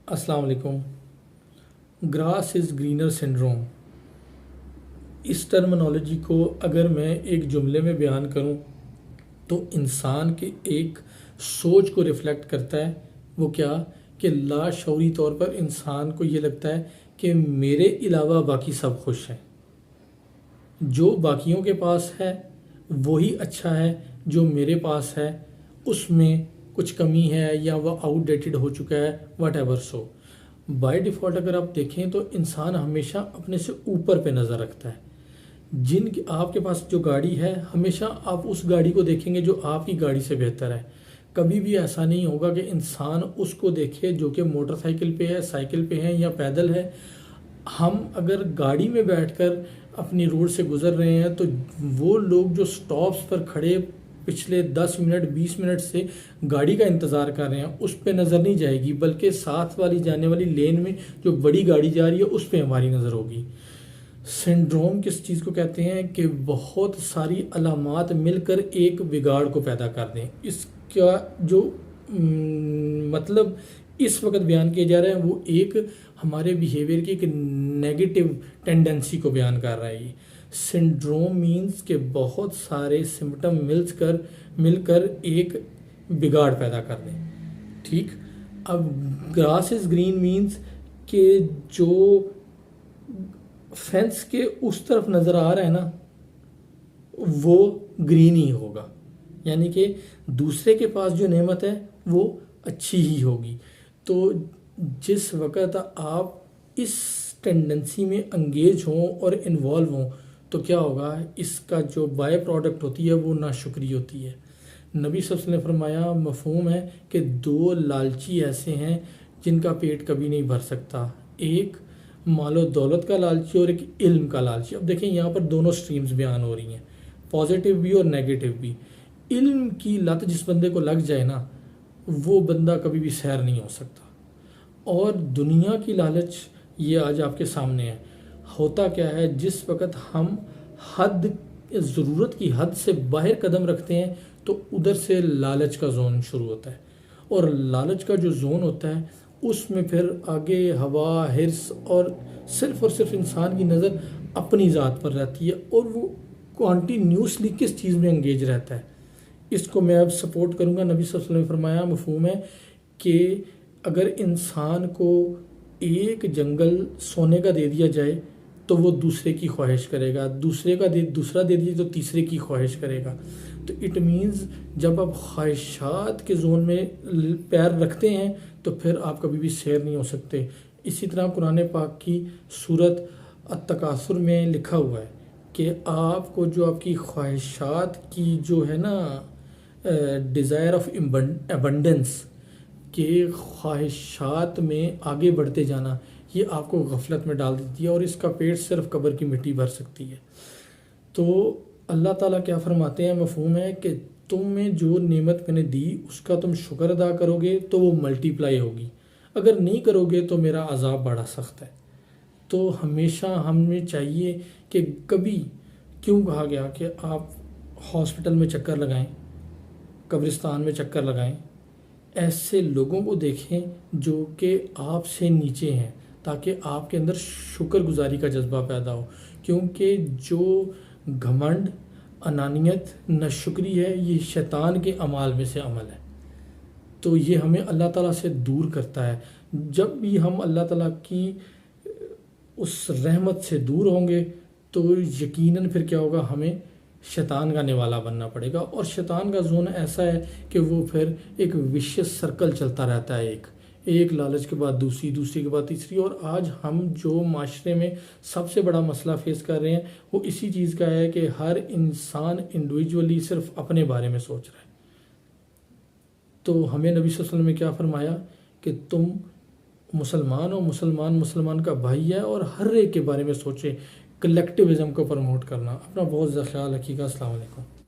السلام علیکم۔ Grass is greener syndrome, us terminology کو اگر میں ایک جملے میں بیان کروں تو انسان کے ایک سوچ کو ریفلیکٹ کرتا ہے۔ وہ کیا کہ لاشعوری طور پر انسان کو یہ لگتا ہے کہ میرے علاوہ باقی سب خوش ہیں، جو باقیوں کے پاس ہے وہی اچھا ہے، جو میرے پاس ہے اس میں کچھ کمی ہے یا وہ آؤٹ ڈیٹڈ ہو چکا ہے، what ever so. By default اگر آپ دیکھیں تو انسان ہمیشہ اپنے سے اوپر پہ نظر رکھتا ہے۔ آپ کے پاس جو گاڑی ہے ہمیشہ آپ اس گاڑی کو دیکھیں گے جو آپ کی گاڑی سے بہتر ہے۔ کبھی بھی ایسا نہیں ہوگا کہ انسان اس کو دیکھے جو کہ موٹر سائیکل پہ ہے، سائیکل پہ ہے یا پیدل ہے۔ ہم اگر گاڑی میں بیٹھ کر اپنی روڈ سے گزر رہے ہیں تو وہ لوگ جو سٹاپس پر کھڑے پچھلے 10 منٹ 20 منٹ سے گاڑی کا انتظار کر رہے ہیں اس پہ نظر نہیں جائے گی، بلکہ ساتھ والی جانے والی لین میں جو بڑی گاڑی جا رہی ہے اس پہ ہماری نظر ہوگی۔ سنڈروم کس چیز کو کہتے ہیں کہ بہت ساری علامات مل کر ایک بگاڑ کو پیدا کر دیں۔ اس کا جو مطلب اس وقت بیان کیا جا رہا ہے وہ ایک ہمارے بیہیویئر کی ایک نیگیٹو ٹینڈنسی کو بیان کر رہا ہے۔ یہ سنڈروم مینز کہ بہت سارے سمپٹم مل کر ایک بگاڑ پیدا کر دیں، ٹھیک۔ اب گراس از گرین مینز کہ جو فینس کے اس طرف نظر آ رہا ہے نا وہ گرین ہی ہوگا، یعنی کہ دوسرے کے پاس جو نعمت ہے وہ اچھی ہی ہوگی۔ تو جس وقت آپ اس ٹینڈنسی میں انگیج ہوں اور انوالو ہوں تو کیا ہوگا، اس کا جو بائی پروڈکٹ ہوتی ہے وہ ناشکری ہوتی ہے۔ نبی صلی اللہ علیہ وسلم نے فرمایا، مفہوم ہے کہ 2 لالچی ایسے ہیں جن کا پیٹ کبھی نہیں بھر سکتا، ایک مال و دولت کا لالچی اور ایک علم کا لالچی۔ اب دیکھیں یہاں پر دونوں سٹریمز بیان ہو رہی ہیں، پازیٹیو بھی اور نیگیٹو بھی۔ علم کی لت جس بندے کو لگ جائے نا وہ بندہ کبھی بھی سیر نہیں ہو سکتا۔ اور دنیا کی لالچ یہ آج آپ کے سامنے ہے۔ ہوتا کیا ہے، جس وقت ہم ضرورت کی حد سے باہر قدم رکھتے ہیں تو ادھر سے لالچ کا زون شروع ہوتا ہے، اور لالچ کا جو زون ہوتا ہے اس میں پھر آگے ہوا، حرص اور صرف انسان کی نظر اپنی ذات پر رہتی ہے اور وہ کنٹینیوسلی کس چیز میں انگیج رہتا ہے۔ اس کو میں اب سپورٹ کروں گا۔ نبی صلی اللہ علیہ وسلم نے فرمایا، مفہوم ہے کہ اگر انسان کو ایک جنگل سونے کا دے دیا جائے تو وہ دوسرے کی خواہش کرے گا، دوسرا دے دیے تو تیسرے کی خواہش کرے گا۔ تو اٹ مینز جب آپ خواہشات کے زون میں پیر رکھتے ہیں تو پھر آپ کبھی بھی سیر نہیں ہو سکتے۔ اسی طرح قرآن پاک کی سورت التکاثر میں لکھا ہوا ہے کہ آپ کو جو آپ کی خواہشات کی جو ہے نا ڈیزائر آف ایبنڈنس، کہ خواہشات میں آگے بڑھتے جانا، یہ آپ کو غفلت میں ڈال دیتی ہے اور اس کا پیٹ صرف قبر کی مٹی بھر سکتی ہے۔ تو اللہ تعالیٰ کیا فرماتے ہیں، مفہوم ہے کہ تم میں جو نعمت میں نے دی اس کا تم شکر ادا کرو گے تو وہ ملٹی پلائی ہوگی، اگر نہیں کرو گے تو میرا عذاب بڑا سخت ہے۔ تو ہمیشہ ہمیں چاہیے کہ کبھی کیوں کہا گیا کہ آپ ہاسپٹل میں چکر لگائیں، قبرستان میں چکر لگائیں، ایسے لوگوں کو دیکھیں جو کہ آپ سے نیچے ہیں تاکہ آپ کے اندر شکر گزاری کا جذبہ پیدا ہو، کیونکہ جو گھمنڈ، انانیت، ناشکری ہے یہ شیطان کے اعمال میں سے عمل ہے۔ تو یہ ہمیں اللہ تعالیٰ سے دور کرتا ہے۔ جب بھی ہم اللہ تعالیٰ کی اس رحمت سے دور ہوں گے تو یقیناً پھر کیا ہوگا، ہمیں شیطان کا نوالا بننا پڑے گا، اور شیطان کا زون ایسا ہے کہ وہ پھر ایک وشیس سرکل چلتا رہتا ہے، ایک لالچ کے بعد دوسری کے بعد تیسری۔ اور آج ہم جو معاشرے میں سب سے بڑا مسئلہ فیس کر رہے ہیں وہ اسی چیز کا ہے کہ ہر انسان انڈیویجولی صرف اپنے بارے میں سوچ رہا ہے۔ تو ہمیں نبی صلی اللہ علیہ وسلم نے کیا فرمایا کہ تم مسلمان ہو، مسلمان کا بھائی ہے، اور ہر ایک کے بارے میں سوچے، کلیکٹیوزم کو پروموٹ کرنا۔ اپنا بہت زیادہ خیال رکھیے گا۔ السلام علیکم۔